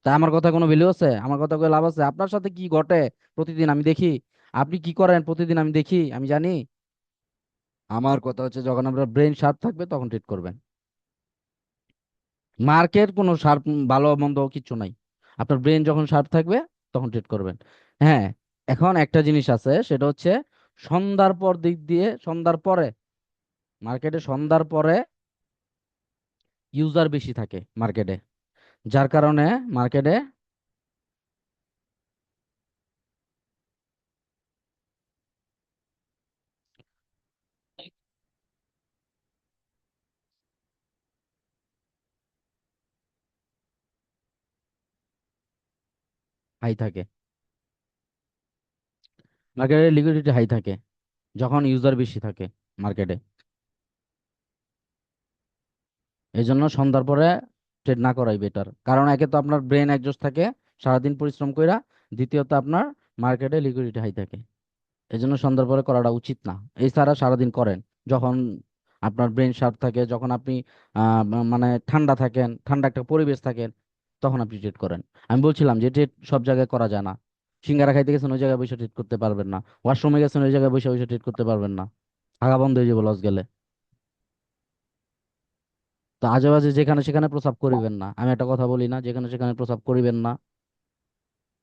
তা আমার কথা কোনো ভ্যালু আছে? আমার কথা কই লাভ আছে? আপনার সাথে কি ঘটে প্রতিদিন আমি দেখি, আপনি কি করেন প্রতিদিন আমি দেখি, আমি জানি। আমার কথা হচ্ছে যখন আপনার ব্রেন শার্প থাকবে তখন ট্রেড করবেন। মার্কেট কোনো শার্প ভালো মন্দ কিছু নাই, আপনার ব্রেন যখন শার্প থাকবে তখন ট্রেড করবেন। হ্যাঁ, এখন একটা জিনিস আছে, সেটা হচ্ছে সন্ধ্যার পর দিক দিয়ে, সন্ধ্যার পরে মার্কেটে, সন্ধ্যার পরে ইউজার বেশি থাকে মার্কেটে, যার কারণে মার্কেটে হাই থাকে, মার্কেটে লিকুইডিটি হাই থাকে যখন ইউজার বেশি থাকে মার্কেটে। এই জন্য সন্ধ্যার পরে ট্রেড না করাই বেটার, কারণ একে তো আপনার ব্রেন একজস্ট থাকে সারাদিন পরিশ্রম কইরা, দ্বিতীয়ত আপনার মার্কেটে লিকুইডিটি হাই থাকে। এই জন্য সন্ধ্যার পরে করাটা উচিত না। এছাড়া সারাদিন করেন যখন আপনার ব্রেন শার্প থাকে, যখন আপনি মানে ঠান্ডা থাকেন, ঠান্ডা একটা পরিবেশ থাকেন, তখন আপনি ট্রেড করেন। আমি বলছিলাম যে ট্রেড সব জায়গায় করা যায় না। সিঙ্গারা খাইতে গেছেন ওই জায়গায় বসে ট্রেড করতে পারবেন না, ওয়াশরুমে গেছেন ওই জায়গায় বসে বসে ট্রেড করতে পারবেন না, আগা বন্ধ হয়ে যাবে লস গেলে। তো আজে বাজে যেখানে সেখানে প্রস্রাব করিবেন না, আমি একটা কথা বলি না, যেখানে সেখানে প্রস্রাব করিবেন না।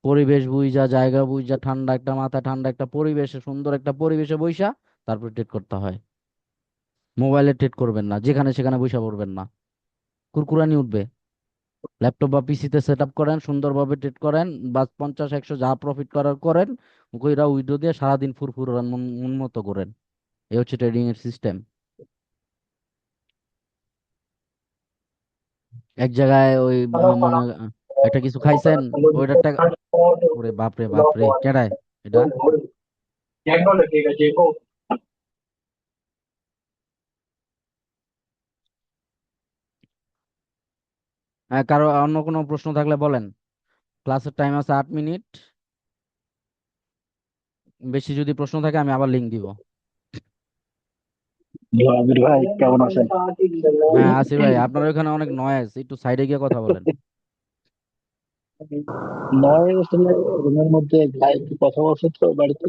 পরিবেশ বুইজা, জায়গা বুইজা, ঠান্ডা একটা মাথা, ঠান্ডা একটা পরিবেশে, সুন্দর একটা পরিবেশে বইসা তারপর ট্রেড করতে হয়। মোবাইলে ট্রেড করবেন না, যেখানে সেখানে বইসা পড়বেন না, কুরকুরানি উঠবে। ল্যাপটপ বা পিসিতে সেট আপ করেন, সুন্দরভাবে ট্রেড করেন, বা 50 100 যা প্রফিট করার করেন, কইরা উইড্রো দিয়ে সারাদিন ফুরফুর ওরান, মন মন মতো করেন। এই হচ্ছে ট্রেডিং এর সিস্টেম। এক জায়গায় ওই মনে একটা কিছু খাইছেন, ওইটার টাকা, ওরে বাপরে বাপরে কেডায় এটা? হ্যাঁ, কারো অন্য কোনো প্রশ্ন থাকলে বলেন। ক্লাসের টাইম আছে 8 মিনিট, বেশি যদি প্রশ্ন থাকে আমি আবার লিঙ্ক দিব।
আবির ভাই কেমন আছেন?
হ্যাঁ আসি ভাই, আপনার ওখানে অনেক নয়েজ, একটু সাইডে গিয়ে কথা বলেন।
নয় আসলে রুমের মধ্যে ভাই একটু কথা বলছে তো বাড়িতে,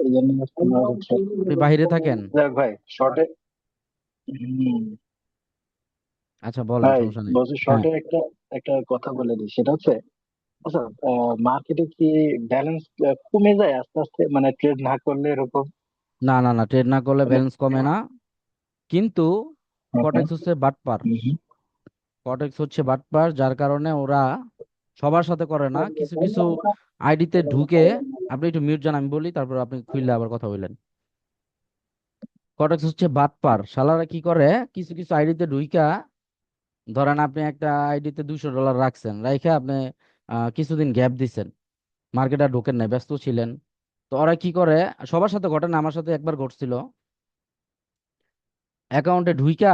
এই জন্য আসলে নয় হচ্ছে।
আপনি বাইরে থাকেন?
যাক ভাই শর্টে, হম
আচ্ছা বলেন,
ভাই
সমস্যা নেই।
বলছি
হ্যাঁ,
শর্টে একটা একটা কথা বলে দিই, সেটা হচ্ছে আচ্ছা, মার্কেটে কি ব্যালেন্স কমে যায় আস্তে আস্তে, মানে ট্রেড না করলে এরকম?
না না না, ট্রেড না করলে
মানে
ব্যালেন্স কমে না, কিন্তু
হ্যাঁ, হ্যাঁ,
কটেক্স হচ্ছে বাটপার।
হুম,
কটেক্স হচ্ছে বাটপার, যার কারণে ওরা সবার সাথে করে না, কিছু কিছু আইডিতে ঢুকে। আপনি একটু মিউট যান, আমি বলি, তারপর আপনি খুললে আবার কথা বললেন। কটেক্স হচ্ছে বাটপার, শালারা কি করে, কিছু কিছু আইডিতে ঢুইকা, ধরেন আপনি একটা আইডিতে $200 রাখছেন, রাইখে আপনি কিছুদিন গ্যাপ দিছেন, মার্কেটে ঢোকেন নাই, ব্যস্ত ছিলেন। তো ওরা কি করে, সবার সাথে ঘটে না, আমার সাথে একবার ঘটছিল, অ্যাকাউন্টে ঢুইকা,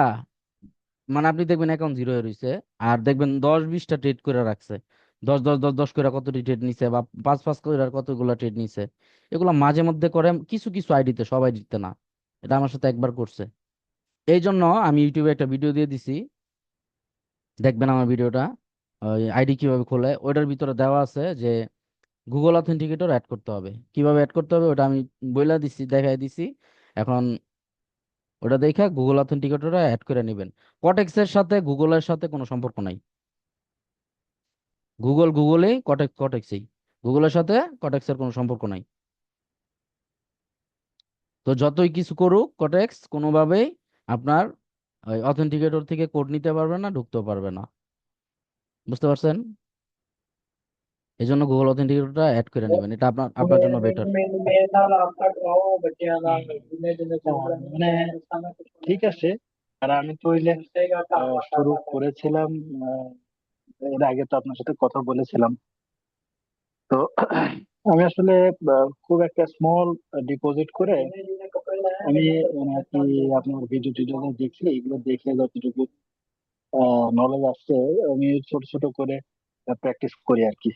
মানে আপনি দেখবেন অ্যাকাউন্ট জিরো হয়ে রয়েছে, আর দেখবেন 10 20টা ট্রেড করে রাখছে, 10 10 10 10 করে কতটি ট্রেড নিছে, বা 5 5 করে কতগুলো ট্রেড নিছে। এগুলো মাঝে মধ্যে করে কিছু কিছু আইডিতে, সবাই দিতে না। এটা আমার সাথে একবার করছে। এই জন্য আমি ইউটিউবে একটা ভিডিও দিয়ে দিছি, দেখবেন আমার ভিডিওটা, ওই আইডি কিভাবে খোলে ওইটার ভিতরে দেওয়া আছে যে গুগল অথেন্টিকেটর অ্যাড করতে হবে, কিভাবে অ্যাড করতে হবে ওটা আমি বইলা দিছি, দেখাই দিছি। এখন ওটা দেখে গুগল অথেন্টিকেটর অ্যাড করে নেবেন। কটেক্সের সাথে গুগলের সাথে কোনো সম্পর্ক নাই, গুগল গুগলেই, কটেক্স কটেক্সেই, গুগলের সাথে কটেক্সের কোনো সম্পর্ক নাই। তো যতই কিছু করুক কটেক্স, কোনোভাবেই আপনার ওই অথেন্টিকেটর থেকে কোড নিতে পারবে না, ঢুকতেও পারবে না। বুঝতে পারছেন? এই জন্য গুগল অথেন্টিকেটরটা অ্যাড করে নেবেন, এটা আপনার আপনার জন্য বেটার।
মানে ঠিক আছে। আর আমি তো ওই যে শুরু করেছিলাম, আহ, এর আগে তো আপনার সাথে কথা বলেছিলাম। তো আমি আসলে খুব একটা স্মল ডিপোজিট করে আমি আর কি আপনার ভিডিও টিডিও দেখি, এগুলো দেখে যতটুকু নলেজ আসছে আমি ছোট ছোট করে প্র্যাকটিস করি আর কি।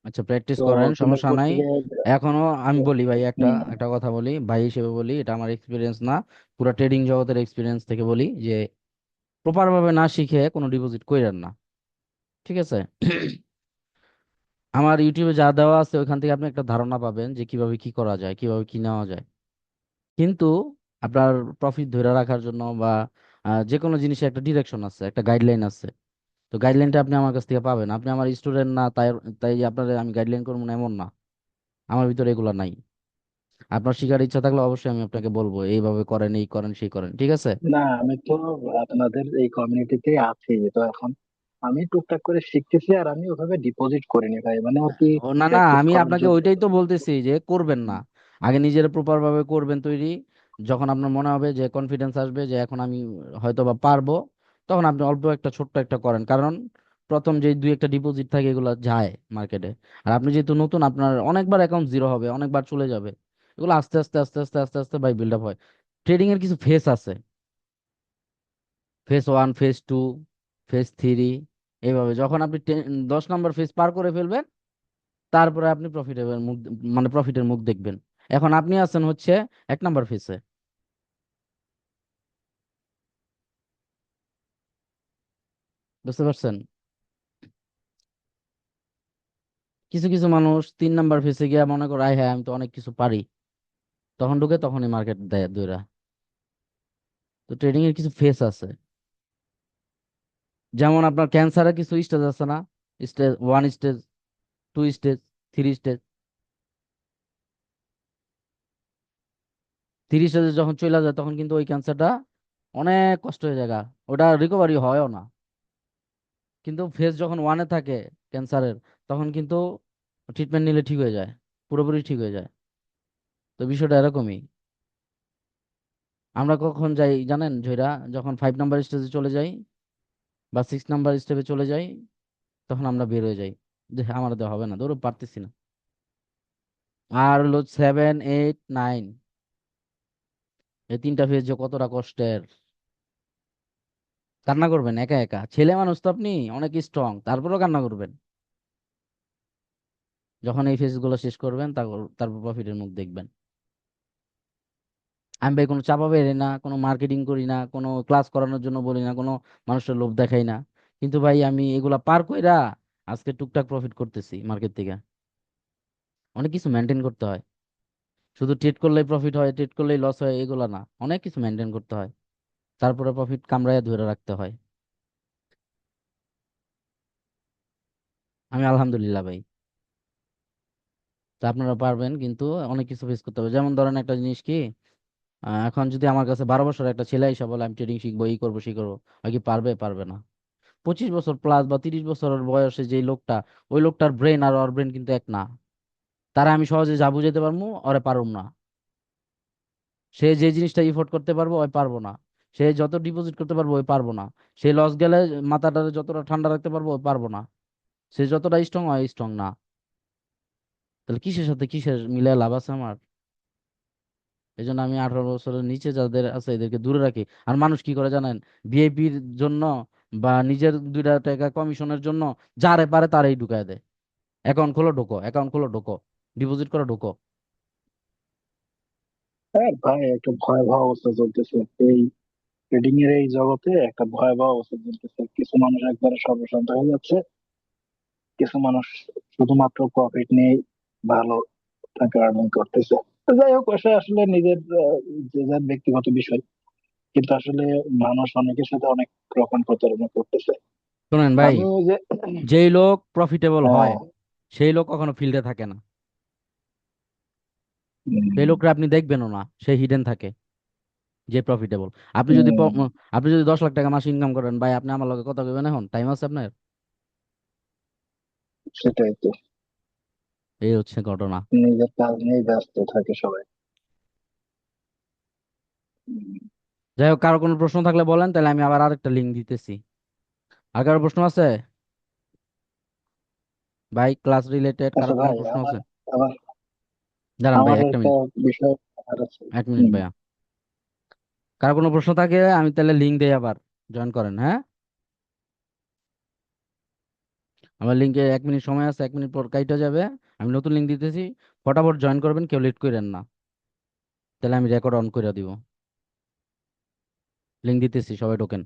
আচ্ছা, প্র্যাকটিস
তো
করেন,
তুমি
সমস্যা নাই।
বলছি যে
এখনো আমি বলি ভাই, একটা
হুম,
একটা কথা বলি ভাই হিসেবে বলি, এটা আমার এক্সপিরিয়েন্স না, পুরো ট্রেডিং জগতের এক্সপিরিয়েন্স থেকে বলি যে প্রপার ভাবে না শিখে কোনো ডিপোজিট কইরেন না, ঠিক আছে? আমার ইউটিউবে যা দেওয়া আছে ওইখান থেকে আপনি একটা ধারণা পাবেন যে কিভাবে কি করা যায়, কিভাবে কি নেওয়া যায়। কিন্তু আপনার প্রফিট ধরে রাখার জন্য বা যে কোনো জিনিসের একটা ডিরেকশন আছে, একটা গাইডলাইন আছে। তো গাইডলাইনটা আপনি আমার কাছ থেকে পাবেন। আপনি আমার স্টুডেন্ট না, তাই তাই আপনার আমি গাইডলাইন করবো না এমন না, আমার ভিতরে এগুলো নাই। আপনার শিখার ইচ্ছা থাকলে অবশ্যই আমি আপনাকে বলবো এইভাবে করেন, এই করেন, সেই করেন, ঠিক আছে?
না আমি তো আপনাদের এই কমিউনিটিতে আছি, তো এখন আমি টুকটাক করে শিখতেছি, আর আমি ওভাবে ডিপোজিট করিনি ভাই, মানে আর কি
ও না না,
প্র্যাকটিস
আমি
করার
আপনাকে
জন্য।
ওইটাই তো বলতেছি যে করবেন না। আগে নিজের প্রপার ভাবে করবেন তৈরি, যখন আপনার মনে হবে যে কনফিডেন্স আসবে যে এখন আমি হয়তো বা পারবো, তখন আপনি অল্প একটা ছোট্ট একটা করেন। কারণ প্রথম যে দুই একটা ডিপোজিট থাকে এগুলো যায় মার্কেটে। আর আপনি যেহেতু নতুন, আপনার অনেকবার অ্যাকাউন্ট জিরো হবে, অনেকবার চলে যাবে। এগুলো আস্তে আস্তে আস্তে আস্তে আস্তে আস্তে বাই বিল্ড আপ হয়। ট্রেডিং এর কিছু ফেস আছে, phase one, phase two, phase three, এইভাবে যখন আপনি 10 নম্বর ফেজ পার করে ফেলবেন, তারপরে আপনি প্রফিটেবল মুখ, মানে প্রফিটের মুখ দেখবেন। এখন আপনি আছেন হচ্ছে 1 নম্বর ফেজে। বুঝতে পারছেন? কিছু কিছু মানুষ 3 নম্বর ফেজে গিয়ে মনে করে আয় হ্যাঁ আমি তো অনেক কিছু পারি, তখন ঢুকে তখনই মার্কেট দেয় দৌড়া। তো ট্রেডিং এর কিছু ফেস আছে, যেমন আপনার ক্যান্সারের কিছু স্টেজ আছে না? Stage one, stage two, stage three, stage 30 স্টেজে যখন চলে যায় তখন কিন্তু ওই ক্যান্সারটা অনেক কষ্ট হয়ে যায় গা। ওটা রিকভারি হয়ও না। কিন্তু ফেজ যখন ওয়ানে থাকে ক্যান্সারের, তখন কিন্তু ট্রিটমেন্ট নিলে ঠিক হয়ে যায়, পুরোপুরি ঠিক হয়ে যায়। তো বিষয়টা এরকমই। আমরা কখন যাই জানেন জয়রা? যখন 5 নম্বর স্টেজে চলে যাই বা 6 নম্বর স্টেপে চলে যাই, তখন আমরা বের হয়ে যাই যে হ্যাঁ, আমার দেওয়া হবে না, ধরো পারতেছি না। আর হলো 7, 8, 9, এই 3টা ফেজ যে কতটা কষ্টের। কান্না করবেন একা একা, ছেলে মানুষ তো আপনি, অনেক স্ট্রং, তারপরেও কান্না করবেন। যখন এই ফেজ গুলো শেষ করবেন, তারপর প্রফিটের মুখ দেখবেন। আমি ভাই কোনো চাপা বেরি না, কোনো মার্কেটিং করি না, কোনো ক্লাস করানোর জন্য বলি না, কোনো মানুষের লোভ দেখাই না। কিন্তু ভাই আমি এগুলা পার কইরা আজকে টুকটাক প্রফিট করতেছি মার্কেট থেকে। অনেক কিছু মেনটেন করতে হয়, শুধু ট্রেড করলেই প্রফিট হয়, ট্রেড করলেই লস হয় এগুলা না, অনেক কিছু মেনটেন করতে হয়, তারপরে প্রফিট কামড়ায় ধরে রাখতে হয়। আমি আলহামদুলিল্লাহ ভাই। তো আপনারা পারবেন, কিন্তু অনেক কিছু ফেস করতে হবে। যেমন ধরেন একটা জিনিস কি, এখন যদি আমার কাছে 12 বছর একটা ছেলে এসে বলে আমি ট্রেডিং শিখবো, এই করবো সেই করবো, হয় কি পারবে? পারবে না। 25 বছর প্লাস বা 30 বছরের বয়সে যে লোকটা, ওই লোকটার ব্রেন আর ওর ব্রেন কিন্তু এক না। তারা আমি সহজে যা বুঝাইতে পারবো ওরে পারুম না। সে যে জিনিসটা ইফোর্ট করতে পারবো ওই পারবো না। সে যত ডিপোজিট করতে পারবো ওই পারবো না। সে লস গেলে মাথাটা যতটা ঠান্ডা রাখতে পারবো ওই পারবো না। সে যতটা স্ট্রং হয় স্ট্রং না। তাহলে কিসের সাথে কিসের মিলে লাভ আছে আমার? এই জন্য আমি 18 বছরের নিচে যাদের আছে এদেরকে দূরে রাখি। আর মানুষ কি করে জানেন? ভিআইপির জন্য বা নিজের 2টা টাকা কমিশনের জন্য যারে পারে তারাই ঢুকায় দেয়। অ্যাকাউন্ট খোলো ঢোকো, অ্যাকাউন্ট খোলো ঢোকো, ডিপোজিট করো ঢোকো।
হ্যাঁ ভাই, একটা ভয়াবহ অবস্থা চলতেছে এই ট্রেডিং এর এই জগতে, একটা ভয়াবহ অবস্থা চলতেছে। কিছু মানুষ একবারে সর্বশান্ত হয়ে যাচ্ছে, কিছু মানুষ শুধুমাত্র প্রফিট নিয়ে ভালো টাকা আর্নিং করতেছে। তো যাই হোক, ওটা আসলে নিজের যে যার ব্যক্তিগত বিষয়, কিন্তু আসলে মানুষ অনেকের সাথে অনেক রকম প্রতারণা করতেছে।
শোনেন ভাই,
আমি ওই যে
যেই লোক প্রফিটেবল হয়
আহ,
সেই লোক কখনো ফিল্ডে থাকে না। সেই
উম,
লোকরা আপনি দেখবেনও না, সে হিডেন থাকে। যে প্রফিটেবল। আপনি যদি
হম।
আপনি যদি 10 লাখ টাকা মাসে ইনকাম করেন ভাই, আপনি আমার লগে কথা কইবেন এখন? টাইম আছে আপনার?
সেটাই তো,
এই হচ্ছে ঘটনা।
নিজের কাজ নিয়ে ব্যস্ত থাকে সবাই। হম।
যাই হোক, কারো কোনো প্রশ্ন থাকলে বলেন, তাহলে আমি আবার আরেকটা লিঙ্ক দিতেছি। আর কারো প্রশ্ন আছে ভাই? ক্লাস রিলেটেড কারো
আচ্ছা
কোনো
ভাই,
প্রশ্ন
আমার
আছে?
আমার
দাঁড়ান ভাই
আমার
একটা
একটা
মিনিট,
বিষয় জানার আছে।
1 মিনিট
হম।
ভাইয়া। কারো কোনো প্রশ্ন থাকে আমি তাহলে লিঙ্ক দেই, আবার জয়েন করেন, হ্যাঁ? আমার লিঙ্কে 1 মিনিট সময় আছে, 1 মিনিট পর কাইটা যাবে। আমি নতুন লিঙ্ক দিতেছি, ফটাফট জয়েন করবেন, কেউ লেট করেন না, তাহলে আমি রেকর্ড অন করে দিব। লিঙ্ক দিতেছি, সবাই ঢোকেন।